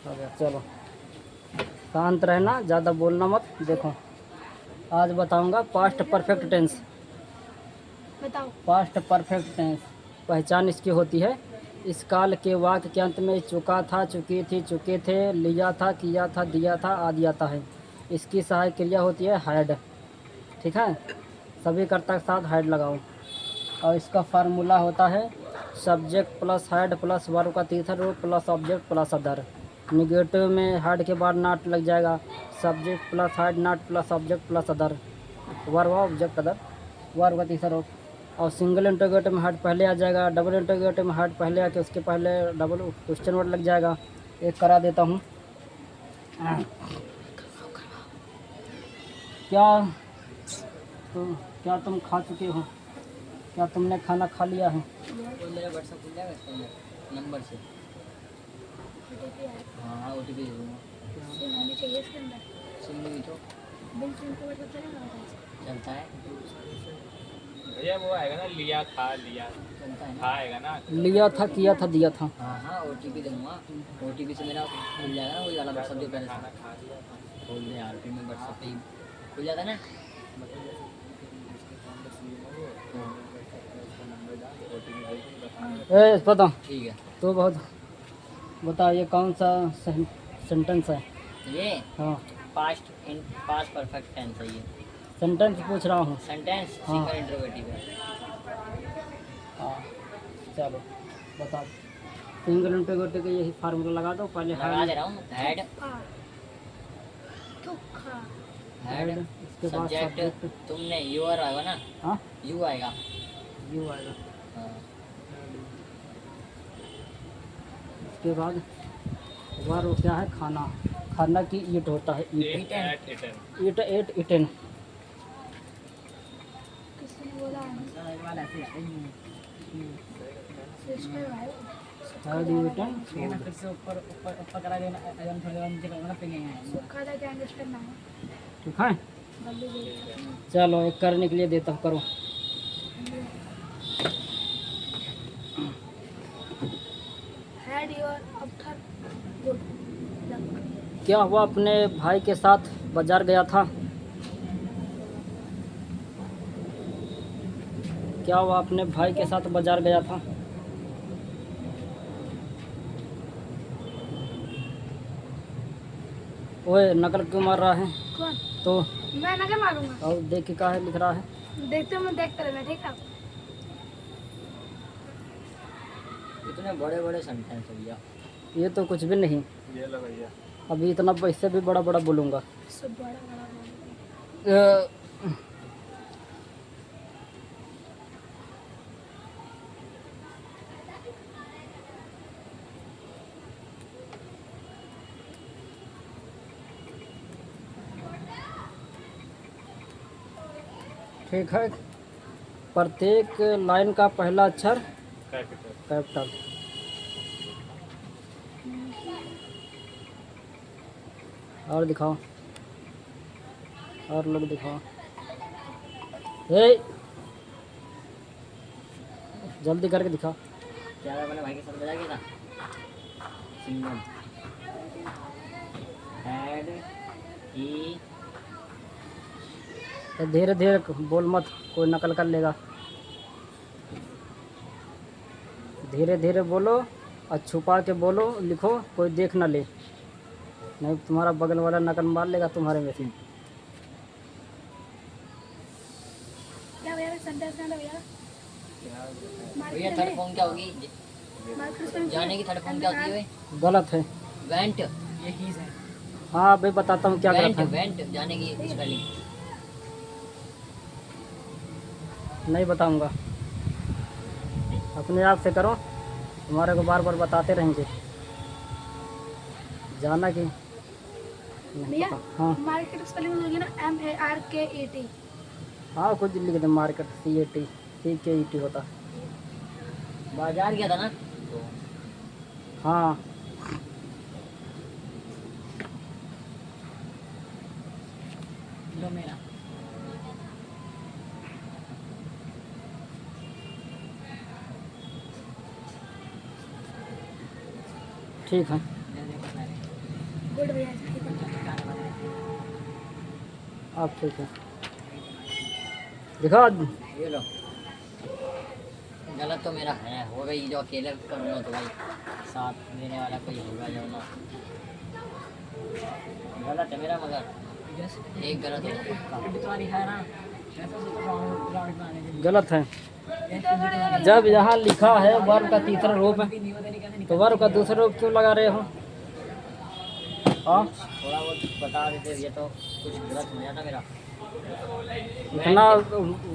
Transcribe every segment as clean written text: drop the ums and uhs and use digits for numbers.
हो गया। चलो शांत रहना, ज़्यादा बोलना मत। देखो आज बताऊंगा पास्ट परफेक्ट टेंस। बताओ। पास्ट परफेक्ट टेंस पहचान इसकी होती है, इस काल के वाक्य के अंत में चुका था, चुकी थी, चुके थे, लिया था, किया था, दिया था आदि आता है। इसकी सहायक क्रिया होती है हैड। ठीक है, सभी कर्ता के साथ हैड लगाओ। और इसका फार्मूला होता है subject plus had plus verb का तीसरा रूप plus object plus other. Negative में हैड के बाद नॉट लग जाएगा, subject plus had not plus object plus other, verb object other, verb का तीसरा रूप। और सिंगल इंटरोगेटिव में हेड पहले आ जाएगा, डबल इंटरोगेटिव में हेड पहले आके उसके पहले डबल क्वेश्चन वर्ड लग जाएगा। एक करा देता हूँ। क्या तो क्या तुम खा चुके हो? क्या तुमने खाना खा लिया है? तो मेरा व्हाट्सएप खुल जाएगा इसके अंदर नंबर से। ओटीपी आया। हाँ ओटीपी दे दूँगा। सिम होनी चाहिए इसके अंदर। सिम नहीं तो बिल सिम को पता चलेगा बताइए। चलता है, भैया वो आएगा ना, लिया खा लिया चलता है खा ना। आएगा ना। लिया था, किया था, दिया था। हाँ हाँ ओटीपी दूँगा, ओटीपी से मेरा खुल जाएगा ना, वही वाला व्हाट्सएप जो पहले खाना था। खा लिया था। खोल दे यार, फिर मैं व्हाट्सएप पे ही खुल जाता है ना। पता ठीक है। तो बहुत बता, ये कौन सा सेंटेंस है? ये हाँ पास्ट परफेक्ट टेंस है ये। सेंटेंस पूछ रहा हूँ। सेंटेंस हाँ। सिंगल इंटरोगेटिव है। हाँ चलो बता। सिंगल इंटरोगेटिव का यही फार्मूला लगा दो पहले। लगा दे रहा हूँ। हेड धोखा। हेड इसके बाद सब्जेक्ट सब्जेक्ट। तुमने यूर आएगा ना, हाँ यू आएगा। यू आएगा। हाँ। इसके बाद वर्ब क्या है? खाना। खाना की ईट होता है, eat. Ate ate eaten. Eat ate eaten. किसी ने बोला है सिस्टर भाई। Had you eaten? फिर से ऊपर ऊपर ऊपर करा देना, अगर थोड़ा नीचे करना पे गए सुखा था गैंगस्टर नाम है। ठीक है, बल्लू जी। चलो एक करने के लिए देता हूँ, करो। Had your after good luck. क्या हुआ अपने भाई के साथ बाजार गया था? क्या हुआ अपने भाई के साथ बाजार गया था? ओए नकल क्यों मार रहा है? कौन? तो मैं ना क्या मारूंगा। और देख के काहे लिख रहा है? देखते मैं देखते रहना ठीक है। इतने बड़े बड़े सेंटेंस है भैया। ये तो कुछ भी नहीं। ये लो भैया। अभी इतना पैसे भी बड़ा बड़ा बोलूँगा। सब बड़ा बड़ा बोल। अ, ठीक है, प्रत्येक लाइन का पहला अक्षर कैपिटल। कैपिटल। और दिखाओ, और लोग दिखाओ। ए जल्दी करके दिखाओ। क्या था, मैंने भाई के साथ बजा गया था। सिंगल हेड ही। धीरे धीरे बोल मत, कोई नकल कर लेगा। धीरे धीरे बोलो और छुपा के बोलो, लिखो, कोई देख ना ले, नहीं तुम्हारा बगल वाला नकल मार लेगा तुम्हारे में से। क्या भैया सेंटेंस ना भैया। भैया थर्ड फॉर्म क्या होगी? जाने की थर्ड फॉर्म क्या होती है? गलत है। वेंट। ये कीज है। हाँ भाई बताता हूँ क्या गलत वेंट है। वेंट जाने की स्पेलिंग। नहीं बताऊँगा, अपने आप से करो, तुम्हारे को बार बार बताते रहेंगे। जाना कि नहीं भैया पता। हाँ मार्केट स्पेलिंग होगी ना MARKET। हाँ कुछ लिख दे, मार्केट CAT CKET होता। बाजार गया था ना तो। हाँ लो मेरा। ठीक है। ले देखो मैंने। गुड भैया ठीक है। आप ठीक है दिखा। ये लो। गलत तो मेरा है, हो गई जो अकेले करूँगा तो भाई साथ देने वाला कोई होगा जो ना। गलत है मेरा, मगर एक गलत है। गलत है। जब यहाँ लिखा है वर्ब का तीसरा रूप तो वर्ब का दूसरा रूप क्यों लगा रहे हो? हाँ थोड़ा बहुत बता देते, ये तो कुछ गलत हो जाता मेरा। इतना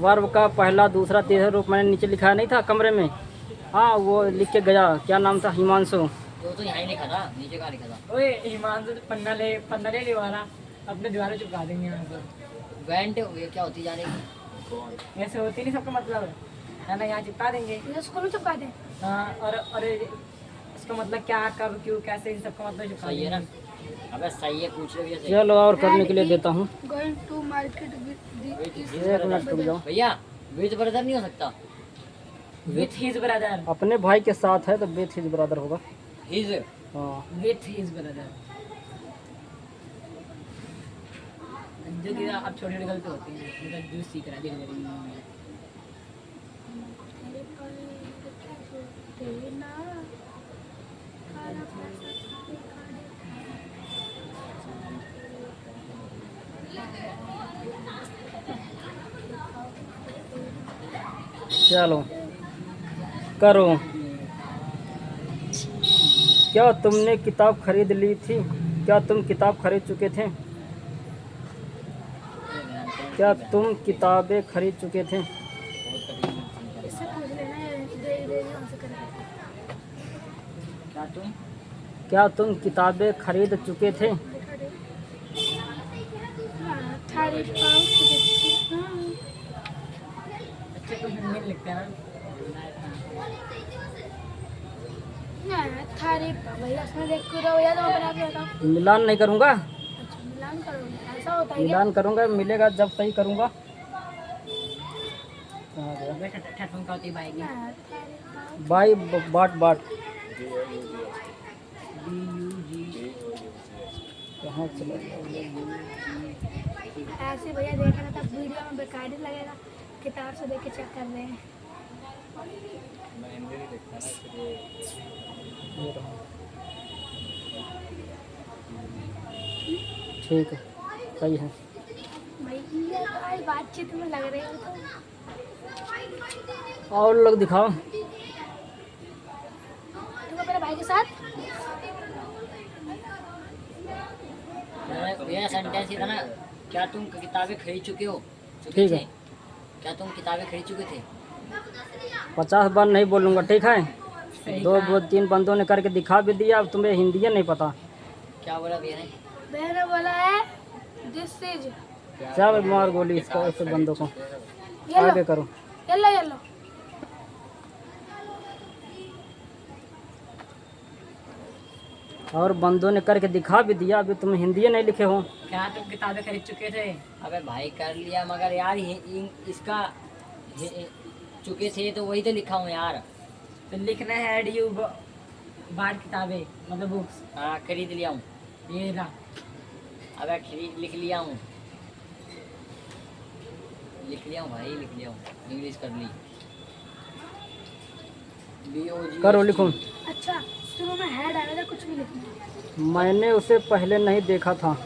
वर्ब का पहला दूसरा तीसरा रूप मैंने नीचे लिखा नहीं था कमरे में? हाँ वो लिख के गया, क्या नाम था? हिमांशु। तो यहाँ ही लिखा था, नीचे कहाँ लिखा था? ओए हिमांशु पन्ना ले वाला अपने द्वारा चुका देंगे यहाँ पर। वेंट ये क्या होती जा रही? ऐसे होती नहीं, सबका मतलब है ना, यहाँ चिपका देंगे। ये स्कूल में चिपका दें। हाँ और इसका मतलब क्या, कब, क्यों, कैसे, इन सबका मतलब चिपका सही है ना? देंगे। अबे सही है, पूछ लो भैया सही। चलो और करने के लिए देता हूँ। गोइंग टू मार्केट एक मिनट रुक जाओ। भैया विद ब्रदर नहीं हो सकता? With his brother. अपने भाई के साथ है तो विथ हिज ब्रदर होगा। हिज हाँ विथ हिज ब्रदर। जो कि अब छोटी छोटी गलती होती है, मतलब जो सीख रहा है धीरे धीरे। चलो करो। क्या तुमने किताब खरीद ली थी? क्या तुम किताब खरीद चुके थे? क्या तुम किताबें खरीद चुके थे? इससे पूछ लेना, दे हमसे करेंगे। क्या तुम किताबें खरीद चुके थे? थारी पाउच अच्छे तो हिंदी में लिखते हैं ना। थारी भैया इसमें देख कर भैया तो बना के बताओ। मिलान नहीं करूँगा, अच्छा मिलान करोगे, ऐसा होता है क्या? मिलान करूँगा, मिलेगा जब सही करूँगा। कहाँ गया? ना। ठठन का होती है बाइक ना, थारी पाउच। बाई बाट बाट कहाँ चला गया? ऐसे भैया देखना तब वीडियो में बेकार ही लगेगा। किताब से देख के चेक कर रहे हैं। मैं हिंदी नहीं लिखता ना इसलिए। ये रहा। ठीक है सही है। भैया तो आज बातचीत में लग रही हो तो। और लोग दिखाओ। तुम मेरे भाई के साथ भैया सेंटेंस ये था ना, क्या तुम किताबें खरीद चुके हो? ठीक है। क्या तुम किताबें खरीद चुके थे? 50 बार नहीं बोलूँगा, ठीक है? सही दो तीन बंदों ने करके दिखा भी दिया, अब तुम्हें हिंदी नहीं पता। क्या बोला भैया ने? भैया ने बोला है दिस इज। चल मार गोली इसको, ऐसे बंदों को आगे करो। Yellow yellow. और बंदों ने करके दिखा भी दिया, अभी तुम हिंदी नहीं लिखे हो। क्या तुम किताबें खरीद चुके थे? अबे भाई कर लिया, मगर यार इसका चुके थे तो वही तो लिखा हूँ यार। तो लिखना है डी यू बार किताबें, मतलब बुक्स। हाँ खरीद लिया हूँ। ये ना अबे खरीद लिख लिया हूँ, लिख लिया हूँ भाई, लिख लिया हूँ। इंग्लिश कर ली। BOG करो लिखो। अच्छा शुरू में हेड आएगा, कुछ भी लिखना। मैंने उसे पहले नहीं देखा था।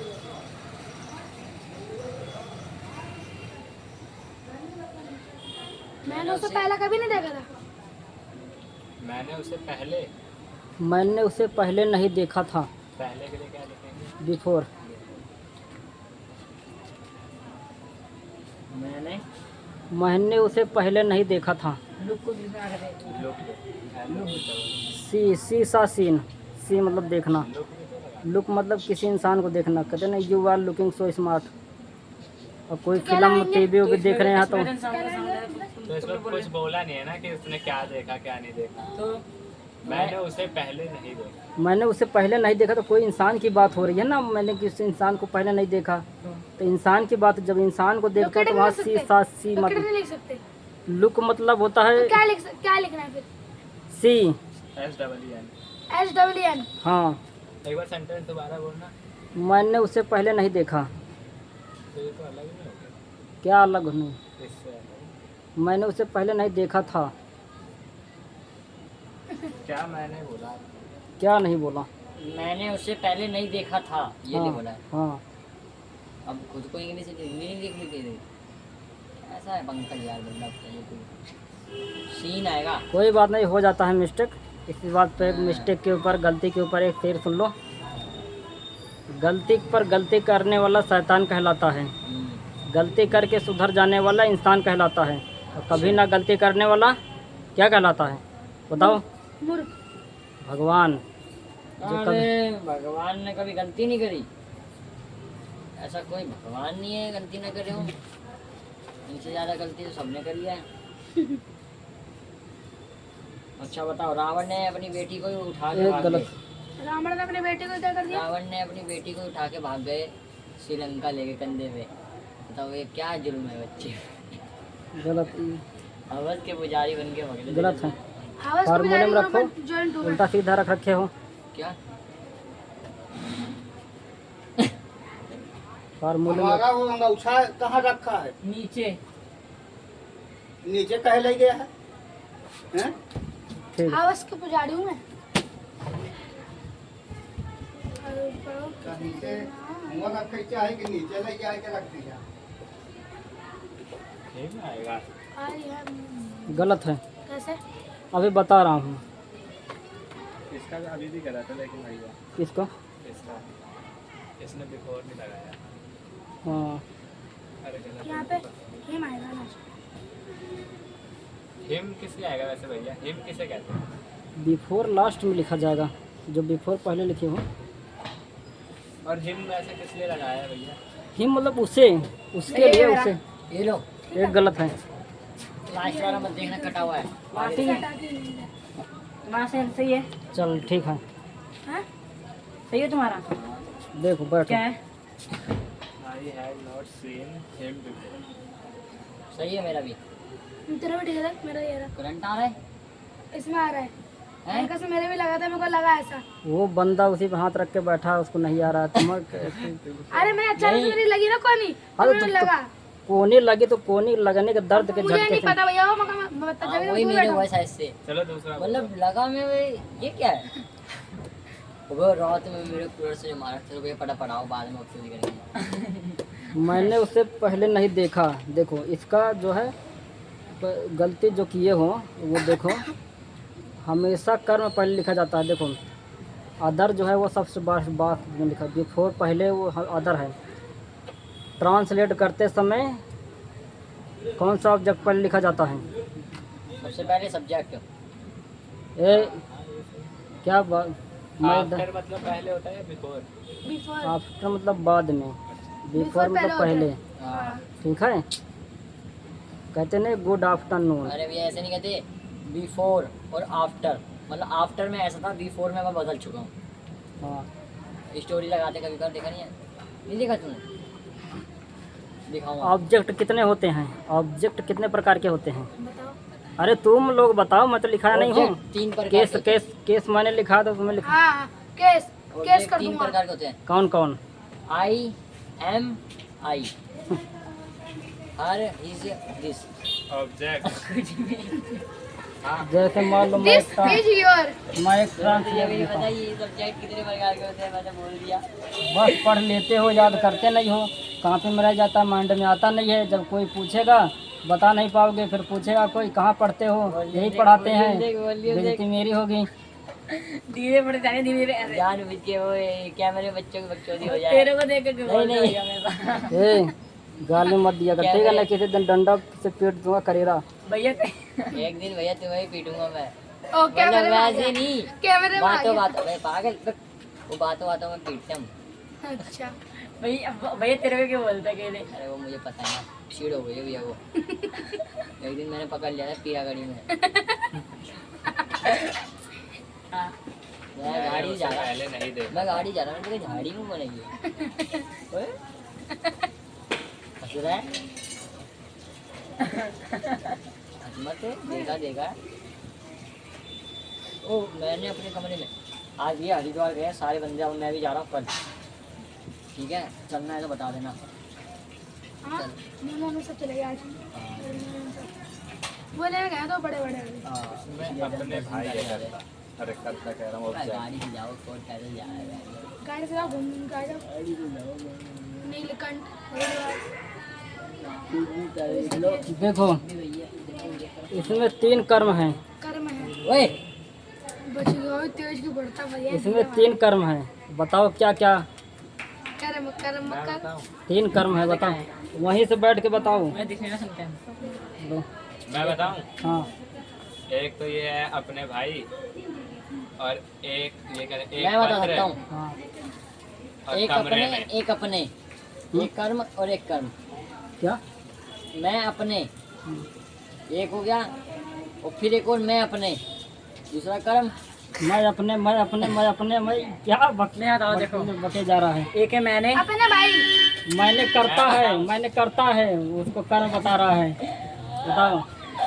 मैंने उसे पहला कभी नहीं देखा था। मैंने उसे पहले मैंने उसे पहले नहीं देखा था। पहले के लिए क्या लिखेंगे? बिफोर। मैंने उसे पहले नहीं देखा था। लुक को किस में आ गए? सी सा सीन। सी मतलब देखना। लुक मतलब किसी इंसान को देखना। कहते ना you are looking so smart. और कोई फिल्म टीवी भी देख रहे हैं तो तो इसमें कुछ बोला नहीं है ना कि उसने क्या देखा क्या नहीं देखा। तो मैंने उसे पहले नहीं देखा। मैंने उसे पहले नहीं देखा तो कोई इंसान की बात हो रही है ना। मैंने किसी इंसान को पहले नहीं देखा तो इंसान की बात, जब इंसान को देखते हैं तो वहाँ सी सा सी तो मतलब नहीं लिख सकते। लुक मतलब होता है क्या लिखना है फिर? सी। SEEN। SEEN। हाँ एक बार सेंटेंस दोबारा बोलना। मैंने उसे पहले नहीं देखा। तो ये तो अलग नहीं हो गया क्या अलग नहीं? इससे अलग। मैंने उसे पहले नहीं देखा था। क्या मैंने बोला? क्या नहीं बोला? मैंने उससे पहले नहीं देखा था, ये नहीं बोला है। हाँ अब खुद को इंग्लिश नहीं लिख ली। ऐसा है पंकज यार, बंदा सीन आएगा। कोई बात नहीं, हो जाता है मिस्टेक। इसी बात पे मिस्टेक के ऊपर, गलती के ऊपर एक शेर सुन लो। गलती पर गलती करने वाला शैतान कहलाता है, गलती करके सुधर जाने वाला इंसान कहलाता है, और कभी ना गलती करने वाला क्या कहलाता है बताओ? मूर्ख। भगवान। अरे भगवान ने कभी गलती नहीं करी, ऐसा कोई भगवान नहीं है गलती ना करे हो। इनसे ज़्यादा गलती तो सबने करी है। अच्छा बताओ, रावण ने अपनी बेटी को उठा के एक भाग गलत। गए। रावण ने अपने बेटे को क्या कर दिया? रावण ने अपनी बेटी को उठा के भाग गए श्रीलंका लेके कंधे पे। बताओ ये क्या जुल्म है बच्चे। गलत। अवध के पुजारी बन के भाग गए। गलत है। हवस को फार्मूले में जाने रखो, जॉइंट हो उल्टा सीधा रख रखे हो। क्या फार्मूले में हमारा वो अंगूछा कहाँ रखा है? नीचे नीचे कहे ले गया है? हैं? ठीक। हवस के पुजारी हूँ मैं। का नीचे मुँह रखे चाहे कि नीचे ले जाए के रख दिया? ठीक में आएगा। गलत है, कैसे? अभी बता रहा हूँ। इसका भी अभी भी करा था लेकिन भैया किसको? इसका इसने बिफोर नहीं लगाया। हाँ अरे गलत यहाँ पे हिम आएगा ना। हिम किसलिए आएगा वैसे भैया? हिम किसे कहते हैं? बिफोर लास्ट में लिखा जाएगा, जो बिफोर पहले लिखे हो। और हिम वैसे किस लिए लगाया है भैया? हिम मतलब उसे, उसके लिए उसे। ये लो एक गलत है। लास्ट वाला मत देखना, कटा हुआ है। मासी है, तुम्हारा सही है। चल ठीक है, हाँ? सही है तुम्हारा। देखो बैठो। क्या है? I have not seen him before. सही है मेरा भी। तेरा भी ठीक है, मेरा ये रहा। करंट आ रहा है इसमें आ रहा है। हैं? हल्का से मेरे भी लगा था, मेरे को लगा ऐसा। वो बंदा उसी पे हाथ रख के बैठा है, उसको नहीं आ रहा है। अरे मैं अचानक से मेरी लगी ना कोनी, तो अरे मुझे तो लगा। कोने लगे तो कोने लगने के दर्द के मुझे झटके नहीं से। पता भैया, वो मैं बता हाँ, जब वही मैं मेरे बैठा हुआ साइज से। चलो दूसरा मतलब लगा मैं ये क्या है। वो रात में मेरे कूलर से जो मारा था, तो पटा पड़ाओ बाद में ऑप्शन करेंगे। मैंने उसे पहले नहीं देखा। देखो इसका जो है गलती जो किए हो वो देखो, हमेशा कर्म पहले लिखा जाता है। देखो अदर जो है वो सबसे बात में लिखा, बिफोर पहले वो अदर है। ट्रांसलेट करते समय कौन सा ऑब्जेक्ट पहले लिखा जाता है? सबसे पहले सब्जेक्ट। ए क्या बात? आफ्टर मतलब पहले होता है या बिफोर? बिफोर। आफ्टर मतलब बाद में, बिफोर मतलब पहले। हाँ। ठीक है, कहते नहीं गुड आफ्टरनून। अरे भैया ऐसे नहीं कहते, बिफोर और आफ्टर। मतलब आफ्टर में ऐसा था, बिफोर में मैं बदल चुका हूँ। हाँ स्टोरी लगाते कभी कभी, देखा नहीं है? नहीं देखा तूने? दिखाऊंगा। ऑब्जेक्ट कितने होते हैं? ऑब्जेक्ट कितने प्रकार के होते हैं? बताओ। अरे तुम लोग बताओ, मैं तो लिखा नहीं हूँ। Object 3 प्रकार केस के होते हैं। केस मैंने लिखा तो तुम्हें लिखा। हाँ केस केस Object कर 3 दूंगा। प्रकार के होते हैं। कौन कौन? I am I, her is this. Object. जैसे मान लो मैं दिस इज योर। मैं एक ये ट्रांसलेट भी लिखा हूँ। बताइए सब्जेक्ट कितने प्रकार के होते हैं, मैंने बोल दिया। बस पढ़ लेते हो, याद करते नहीं हो, कॉपी में रह जाता, माइंड में आता नहीं है। जब कोई पूछेगा बता नहीं पाओगे, फिर पूछेगा कोई कहाँ पढ़ते हो, यही पढ़ाते हैं, बेइज्जती मेरी होगी। धीरे पड़े जाने, धीरे धीरे ऐसे। जान बुझ के वो कैमरे बच्चों की बकचोदी हो जाए। तेरे को देख के नहीं नहीं, ए गाली मत दिया कर, ठीक है ना? किसी दिन डंडा से पीट दूंगा करेरा। भैया एक दिन भैया तुम्हें ही पीटूंगा मैं। ओ कैमरे में आ वैसे गया। नहीं, कैमरे में आ बातों गया। बातों में पागल, वो बातों बातों में पीटते हम। अच्छा भैया तेरे को क्यों बोलता है? अरे वो मुझे पता है ना, चिड़ हो गई है भैया वो। एक दिन मैंने पकड़ लिया था पिया गाड़ी में। मैं गाड़ी जा रहा, पहले नहीं दे। मैं गाड़ी जा रहा हूँ, मेरी झाड़ी में बनेगी। ओए, हंस रहा है? हंस मत, देखा देखा। ओ मैंने अपने कमरे में आज ये हरिद्वार गए सारे बंदे, और मैं भी जा रहा हूँ कल। ठीक है, चलना है तो बता देना। हाँ हम सब चले गए आज। वो लेने गए तो बड़े बड़े मैं अपने भाई है करता। अरे करता कह रहा हूँ उससे। गाड़ी से जाओ, कोई पैदल जा रहा है। गाड़ी से जाओ, घूम गाड़ी जाओ। नीलकंठ हरिद्वार। देखो इसमें 3 कर्म हैं। कर्म है ओए, बच गए तेज की बढ़ता भैया। इसमें 3 कर्म हैं, बताओ क्या क्या? कर्म कर्म मैं कर्म बताऊँ? 3 कर्म है, बताओ वहीं से बैठ के बताओ। मैं दिखने में सुनते हैं। लो, मैं बताऊँ? हाँ एक तो ये है अपने भाई, और एक ये कर एक मैं बता पत्र सकता हूँ। हाँ और एक कमरे अपने, में। एक अपने, एक कर्म और एक कर्म। क्या? मैं अपने, एक हो गया, और फिर एक और मैं अपने, दूसरा कर्म। मैं अपने मैं क्या मैं बताओ, देखो। बके जा रहा है। एक है मैंने, अपने भाई मैंने करता है उसको कर्म बता रहा है, बताओ।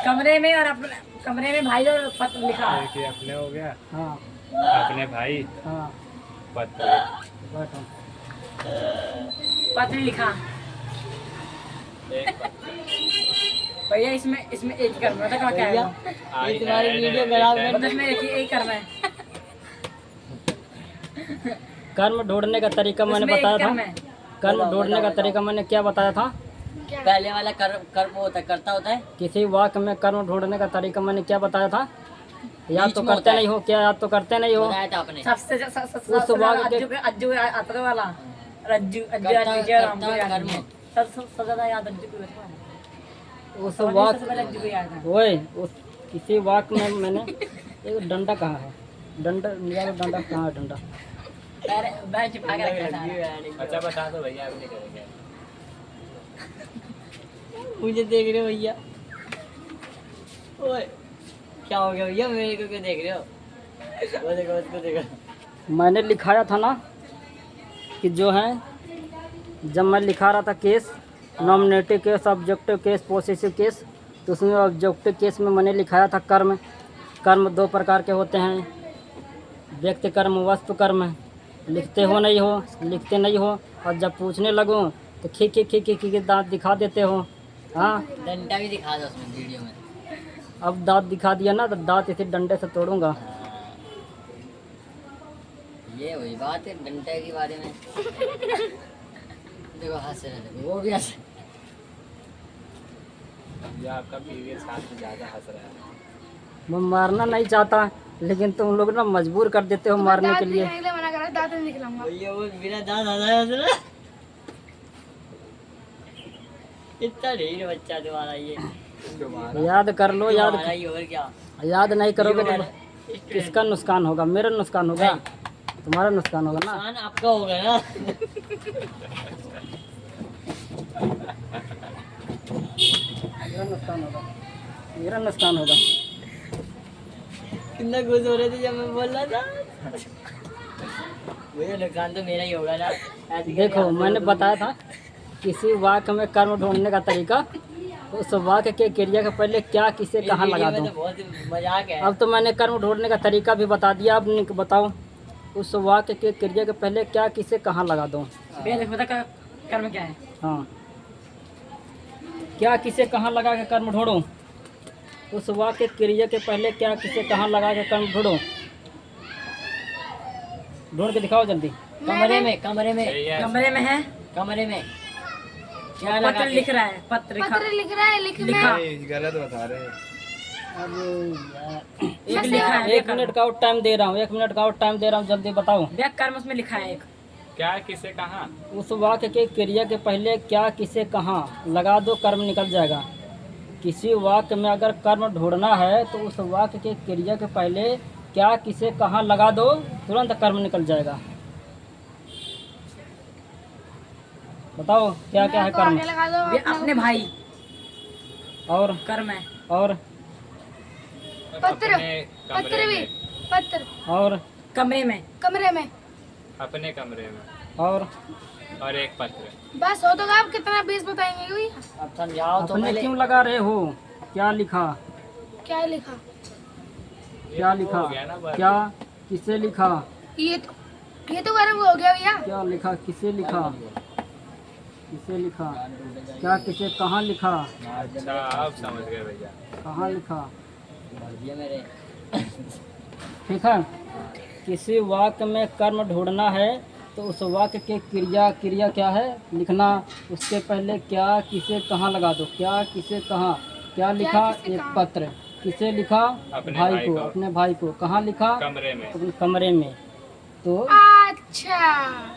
कमरे में, और अपने कमरे में भाई और पत्र लिखा है। एक ये अपने हो गया, हाँ अपने भाई, हाँ पत्र। बैठो। पत्र लिखा एक पत्र। भैया। इसमें इसमें एक कर्म है, क्या क्या है? आई ये तुम्हारी है, वीडियो एक खराब है। कर मतलब इसमें एक कर्म है। कर्म ढूंढने का तरीका मैंने उसमें एक बताया कर्म था। है। कर्म बताओ, ढूंढने का बताओ। तरीका मैंने क्या बताया था? क्या पहले वाला कर्म, कर्म होता है, करता होता है। किसी वाक्य में कर्म ढूंढने का तरीका मैंने क्या बताया था? याद बीच तो में करते होता है। नहीं हो क्या? याद तो करते नहीं हो। बताया था आपने। सबसे उस वाक्य के- अज्जू आता वाला रज्जू, करता- करता कर्म। सबसे ज्यादा याद अज्जू को रहता है। उस सबसे वाक्य पहले अज्जू को याद है। ओए उस किसी वाक्य में मैंने एक डंडा कहा है, डंडा मेरा डंडा कहाँ है? डंडा पहले बैठ छिपा के रखा है सारा। अच्छा बता दो भैया, अभी नहीं करेंगे। मुझे देख रहे हो भैया? ओए, क्या हो गया भैया? मेरे को क्यों देख रहे हो? वो देखो, उसको देखो। मैंने लिखाया था ना कि जो है, जब मैं लिखा रहा था case, nominative case, objective case, possessive case, तो उसमें ऑब्जेक्टिव केस में मैंने लिखाया था कर्म। कर्म 2 प्रकार के होते हैं, व्यक्ति कर्म, वस्तु कर्म। लिखते हो नहीं हो, लिखते नहीं हो, और जब पूछने लगो तो खी दांत दिखा देते हो। हाँ, डंडा भी दिखा दो उसमें वीडियो में। अब दांत दिखा दिया ना तो दांत इसे डंडे से तोड़ूंगा। हाँ। ये वही बात है डंडे के बारे में। देखो हंस रहे थे, वो भी हंस। ये आपका पीवीएस साथ में ज्यादा हंस रहा है। मैं मारना नहीं चाहता, लेकिन तुम लोग ना मजबूर कर देते हो मारने के लिए। निकले मना करा, दांत नहीं निकलाऊंगा। भैया वो बिना दांत हंस रहा है। इतना ढेर बच्चा तुम्हारा ये। याद कर लो, तुम्हारा ही और क्या? याद नहीं करोगे तो तुम्हारा किसका नुकसान होगा? मेरा नुकसान होगा, तुम्हारा नुकसान होगा ना। नुकसान आपका होगा ना। मेरा नुकसान होगा, मेरा नुकसान होगा। कितना खुश हो रहे थे जब मैं बोल रहा था। भैया नुकसान तो मेरा ही होगा ना। ऐसे देखो कैसे मैंने हंस बताया था किसी वाक्य में कर्म ढूंढने का तरीका, उस वाक्य के क्रिया के पहले क्या किसे इस कहाँ लगा वीडियो में दूँ। तो बहुत मजाक है। अब तो मैंने कर्म ढूंढने का तरीका भी बता दिया, अब बताओ उस वाक्य के क्रिया के पहले क्या किसे कहाँ लगा दूँ। भैया देखो बता कर्म क्या है। हाँ, क्या किसे कहाँ लगा के कर्म ढूंढूं? उस वाक्य क्रिया के पहले क्या किसे कहाँ लगा के कर्म ढूंढूं? ढूंढ के दिखाओ जल्दी। कमरे में, कमरे में, सही है। कमरे में है, कमरे में क्या लगा पत्र के? लिख रहा है, पत्र लिखा, पत्र लिख रहा है, लिखना लिखा, गलत बता रहे हैं। एक लिखा है। एक मिनट का और टाइम दे रहा हूँ, 1 मिनट का और टाइम दे रहा हूँ, जल्दी बताओ। भैया कर्म उसमें लिखा है एक। क्या किसे कहा? उस वाक्य के क्रिया के पहले क्या किसे कहाँ लगा दो, कर्म निकल जाएगा। किसी वाक्य में अगर कर्म ढूंढना है तो उस वाक्य के क्रिया के पहले क्या किसे कहाँ लगा दो, तुरंत कर्म निकल जाएगा। बताओ क्या क्या है को कर्म? आगे लगा दो। भैया अपने भाई और कर्म है, और पत्र, अपने पत्र कमरे भी, में, पत्र और कमरे में, कमरे में। अपने कमरे में, और एक पत्र। बस हो तो आप कितना 20 बताएंगे भैया? अब समझाओ तो अपने पहले। क्यों लगा रहे हो? क्या लिखा? क्या लिखा? क्या ये तो लिखा? हो गया ना बस। क्या किसे लिखा? ये तो गर्म हो गया भैया। क्या लिखा, किसे लिखा, किसे लिखा, क्या किसे कहाँ लिखा, अच्छा अब समझ गए भैया। कहाँ लिखा। भर दिया मेरे। ठीक है। किसी वाक्य में कर्म ढूंढना है तो उस वाक्य के क्रिया क्या है लिखना। उसके पहले क्या किसे कहाँ लगा दो। क्या किसे कहाँ, क्या लिखा, किसे एक कहाँ? पत्र। किसे लिखा, अपने भाई भाई को, को। अपने भाई को। कहाँ लिखा, कमरे में। अपने कमरे में। तो अच्छा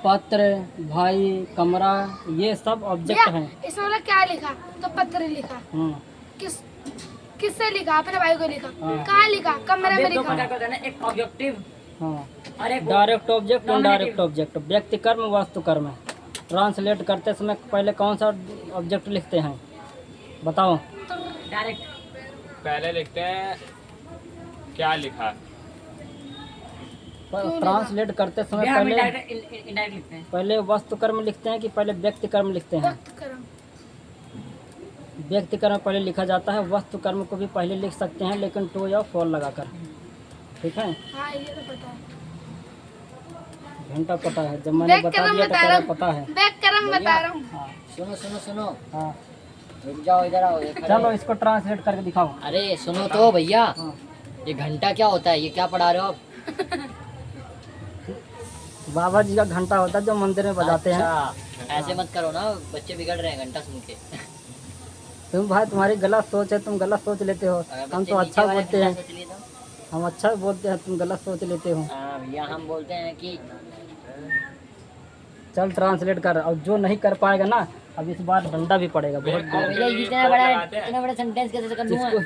पत्र, भाई, कमरा, ये सब ऑब्जेक्ट भैया हैं। इसमें बोला क्या लिखा, तो पत्र लिखा। किस किससे लिखा, अपने भाई को लिखा। हाँ। कहाँ लिखा, कमरे में दो लिखा। प्रकार का होता है ना, एक ऑब्जेक्टिव हाँ, और एक direct object, Nominative। Indirect object, व्यक्ति कर्म, वास्तु कर्म। ट्रांसलेट करते समय पहले कौन सा ऑब्जेक्ट लिखते हैं, बताओ। डायरेक्ट। पहले लिखते हैं क्या लिखा। ट्रांसलेट करते समय हम पहले इनडायरेक्ट लिखते हैं। पहले वस्तु कर्म लिखते हैं कि पहले व्यक्ति कर्म लिखते हैं। वक्त कर्म। व्यक्ति कर्म पहले लिखा जाता है, वस्तु कर्म को भी पहले लिख सकते हैं लेकिन टू या फॉर लगाकर। ठीक है, हाँ ये तो पता है। घंटा पता है, जब मैंने बता दिया तो कह रहा पता है। बैक कर्म बता रहा हूँ। हाँ सुनो सुनो सुनो, हाँ, रुक जाओ, इधर आओ, ये खड़े चलो हो। इसको ट्रांसलेट करके दिखाओ। अरे सुनो तो भैया, हाँ, ये घंटा क्या होता है, ये क्या पढ़ा रहे हो आप? बाबा जी का घंटा होता है जो मंदिर में बजाते हैं। अच्छा, ऐसे मत करो ना, बच्चे बिगड़ रहे हैं घंटा सुन के। तुम भाई, तुम्हारी गलत सोच है, तुम गलत सोच लेते हो। अगर हम बच्चे तो नीचे अच्छा वाले बोलते घंटा हैं, सोच लिए तो? हम अच्छा बोलते हैं, तुम गलत सोच लेते हो। हाँ भैया, हम बोलते हैं कि चल ट्रांसलेट कर, और जो नहीं कर पाएगा ना, अब इस बार डंडा भी पड़ेगा बहुत। बिल्कुल। अरे भैया के लिए इतना फोन बड़ा लगाते हैं। इतना बड़ा सेंटेंस कैसे कर दूंगा? जिसको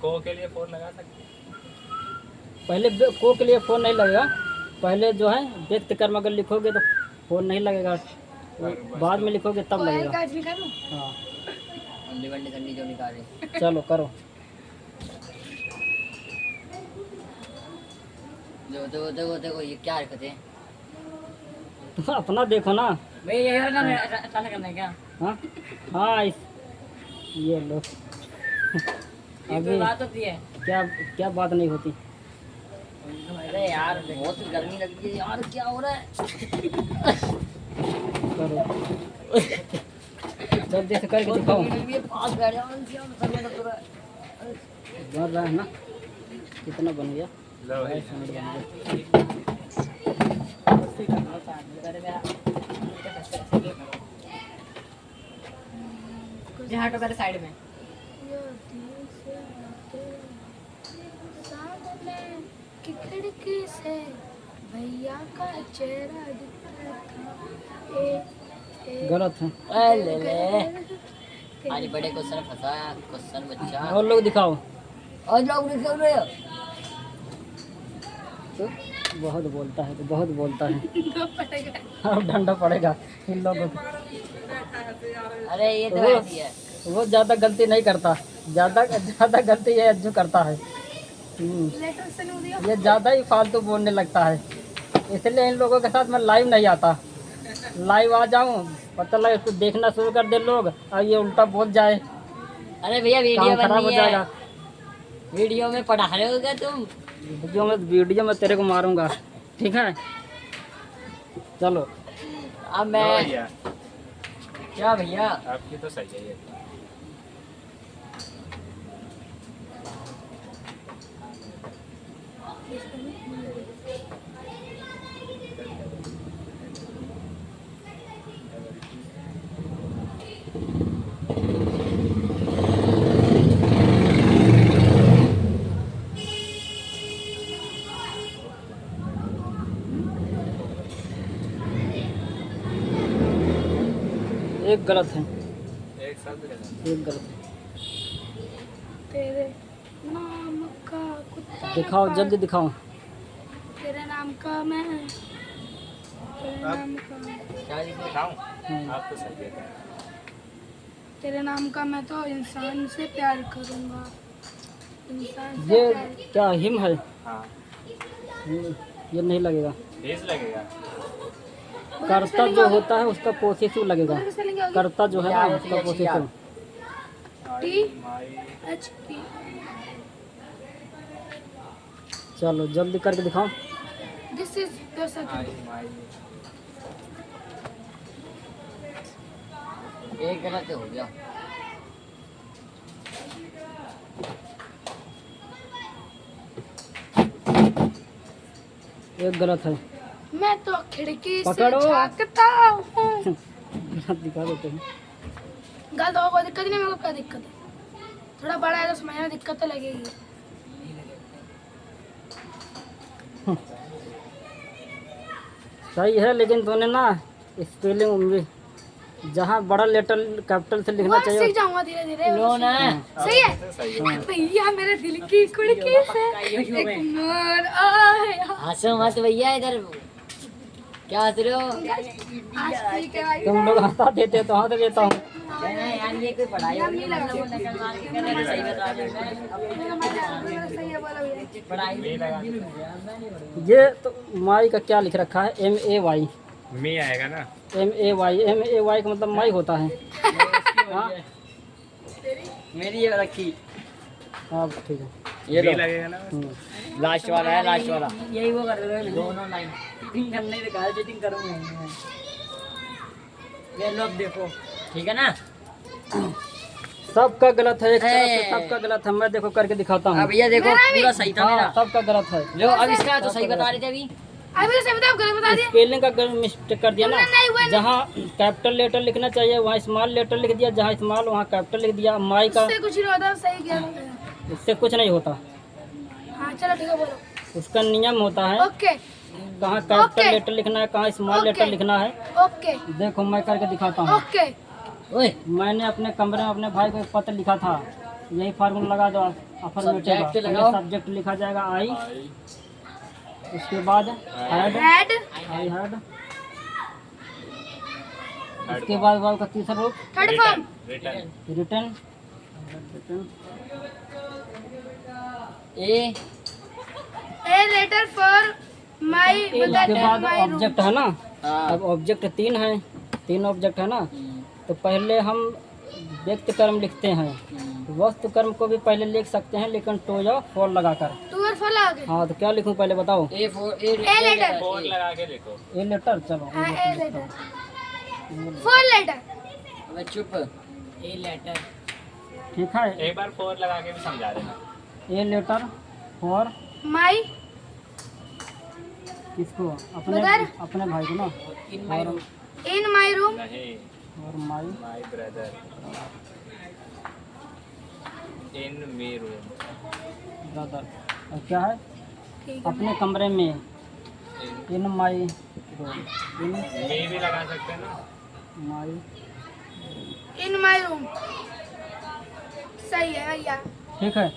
को के लिए फोन लगा सकते हैं। पहले को के लिए फोन नहीं लगेगा, पहले जो है व्यक्ति कर्म अगर लिखोगे तो फोन नहीं लगेगा, बाद में लिखोगे तब कोयल लगेगा। का आज निकालूं? हाँ, अंडी वंडी संडी जो निकाले। चलो करो। देखो देखो देखो देखो, ये क्या हरकत है? तुम अपना देखो ना। भैया ये वाला ऐसा करना है क्या? हाँ हाँ, ये लो। ये अभी कोई बात होती है? क्या क्या बात नहीं होती। अरे यार बहुत गर्मी लग रही है यार, क्या हो रहा है? करो, जल्दी से करके दिखाओ। पास बैठ जाओ, सर में दर्द हो रहा है। बन रहा है ना, कितना बन गया, लो 22 मिनट बन गया। यहाँ हटो पहले साइड में। सामने की खिड़की से भैया का चेहरा दिखता था। गलत है। ले ले, आज बड़े क्वेश्चन फंसाया, क्वेश्चन बच्चा। और लोग दिखाओ। और लोग नहीं कर रहे हो। तो बहुत बोलता है, तो बहुत बोलता है। दो पड़ेगा। अब डंडा पड़ेगा इन लोगों को। अरे ये तो वो- ऐसी है। वो ज़्यादा गलती नहीं करता, ज़्यादा गलती ये अज्जू करता है। लेटर से नहीं दिया। ये ज़्यादा ही फालतू बोलने लगता है, इसलिए इन लोगों के साथ मैं लाइव नहीं आता। लाइव आ जाऊं, पता लगे कुछ देखना शुरू कर दे लोग, और ये उल्टा बोल जाए, अरे भैया वीडियो काम बन खराब हो रही है, जाएगा। वीडियो में पढ़ा रहे हो क्या तुम? वीडियो में तेरे को मारूंगा, ठीक है। चलो अब लो मैं भैया, क्या भैया, आपकी तो सही है ये। एक गलत है, एक शब्द के साथ। एक गलत है। तेरे नाम का कुत्ता दिखाओ, जल्दी दिखाओ। तेरे नाम का मैं, तेरे नाम का, क्या लिखे? दिखाऊं? आप तो सही है। तेरे नाम का मैं तो इंसान से प्यार करूंगा। इंसान से ये प्यार। क्या हिम है? हाँ, ये नहीं लगेगा। बीस लगेगा। कर्ता जो होता है उसका पोसेसिव लगेगा। उधर की स्पेलिंग क्या होगी? कर्ता जो है ना क्या उसका होती है? Possessive. T my H P. चलो जल्दी करके दिखाओ। This is your second. I my एक गलत हो गया। एक गलत है। मैं तो खिड़की से पकड़ो। झांकता हूँ। गलत दिखा देते हैं। गलत हो कोई दिक्कत नहीं, मेरे को क्या दिक्कत है। थोड़ा बड़ा है तो समझने में दिक्कत तो लगेगी। सही है, लेकिन तूने ना स्पेलिंग में जहाँ बड़ा लेटर कैपिटल से लिखना वहाँ चाहिए। सीख जाऊंगा धीरे धीरे। लो ना। सही है। सही है। भैया मेरे दिल की खिड़की से एक मोर आया। हंसो मत भैया, इधर क्या हंस रहे हो? आज ठीक है भाई। तुम लोग हंसा देते तो हंस देता हूँ। यार ये कोई पढ़ाई हो रही है, मतलब वो नकल मार के कर रहे हैं, सही बता रहे हैं। सही है, बोलो भैया। पढ़ाई मी लगा ये तो माई का क्या लिख रखा है? MAY। मी आएगा ना। MAY का मतलब माई होता है। हाँ मेरी ये रखी, हाँ ठीक है। ये मी लो लगेगा ना। लास्ट वाला है, लास्ट वाला। यही वो कर रहे हो दोनों लाइन। चीटिंग करने ही दिखा, चीटिंग करूंगा। ये लो अब देखो, ठीक है ना? सबका गलत है, एक तरफ से सबका गलत है। मैं देखो करके दिखाता हूँ। अब ये देखो पूरा सही था हाँ, मेरा। सबका गलत है। लो अब इसका तो सही बता रहे थे अभी। अभी तो सही बता, गलत बता दिया। स्पेलिंग का मिस्टेक कर दिया ना। नहीं हुआ। जहाँ कैपिटल लेटर लिखना चाहिए वहाँ स्मॉल लेटर लिख दिया, जहाँ स्मॉल वहाँ कैपिटल लिख दिया। माई का उससे कुछ नहीं होता, सही किया। इससे कुछ नहीं होता। हाँ चलो ठीक है, बोलो। उसका नियम होता है ओके कहाँ कैपिटल ओके। लेटर लिखना है, कहाँ स्मॉल ओके। लेटर लिखना है। ओके देखो मैं करके दिखाता हूँ। ओके। ओए मैंने अपने कमरे में अपने भाई को एक पत्र लिखा था। यही फार्मूला लगा दो। Subject लगाओ। सब्जेक्ट लिखा जाएगा आई, उसके बाद हेड, हेड आई हेड, उसके बाद वाव का तीसरा रूप third form. Return return. A a letter for my उसके बाद माय रूम। ऑब्जेक्ट है ना। हाँ। अब ऑब्जेक्ट तीन ऑब्जेक्ट है ना। तो पहले हम व्यक्त कर्म लिखते हैं। वस्तु कर्म को भी पहले लिख सकते हैं, लेकिन टू या फोर लगाकर। टू और फोर लगा के। हाँ तो क्या लिखूं पहले बताओ? A for a a letter. For लगा के लिखो। A letter. चलो हाँ ए लेटर, फोर लेटर। अबे चुप। A letter. ठीक है। एक बार फोर लगा के भी समझा देना। ए लेटर फॉर माय किसको? अपने Brother? अपने भाई को ना। इन my room. In my room. नहीं, और my my brother in me room. Brother. और क्या है? ठीक है। अपने कमरे में। इन इन माई इन मी भी लगा सकते हैं ना। माई। In my room. सही है भैया। ठीक है।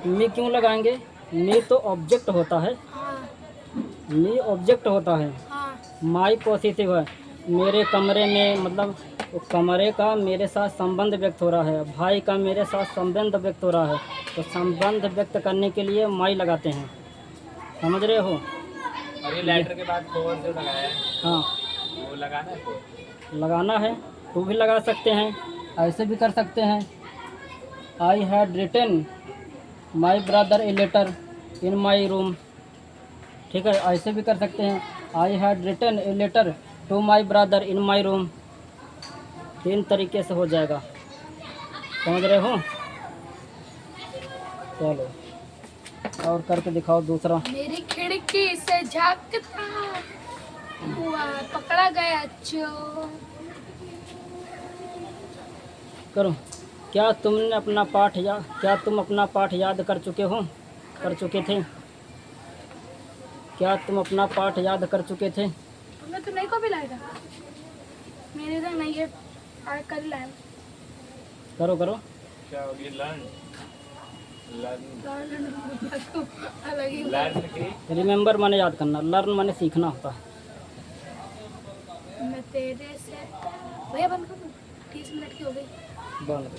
मी क्यों लगाएंगे? मी तो ऑब्जेक्ट होता है। हाँ मी ऑब्जेक्ट होता है। हाँ माई पॉजिटिव है। मेरे कमरे में मतलब कमरे का मेरे साथ संबंध व्यक्त हो रहा है। भाई का मेरे साथ संबंध व्यक्त हो रहा है। तो संबंध व्यक्त करने के लिए माई लगाते हैं। समझ रहे हो? और ये लेटर के बाद फोर जो लगाया है हाँ वो लगाना है फोर। लगाना है। टू भी लगा सकते हैं, ऐसे भी कर सकते हैं। I had written my brother a letter in my room. ठीक है, ऐसे भी कर सकते हैं। I had written a letter to my brother in my room. 3 तरीके से हो जाएगा। समझ रहे हो? चलो और करके दिखाओ दूसरा। मेरी खिड़की से झांकता हुआ पकड़ा गया चोर। करो। क्या तुम अपना पाठ याद कर चुके हो? कर चुके थे? क्या तुम अपना पाठ याद कर चुके थे? तुमने तो नहीं कॉपी लाया था। मेरे इधर नहीं है, आज कल लाया। करो करो। क्या होगी? लर्न अलग ही लर्न की रिमेंबर माने याद करना, लर्न माने सीखना होता है। मैं तेरे से भैया बंद कर दूं? 30 मिनट की हो गई। बंद।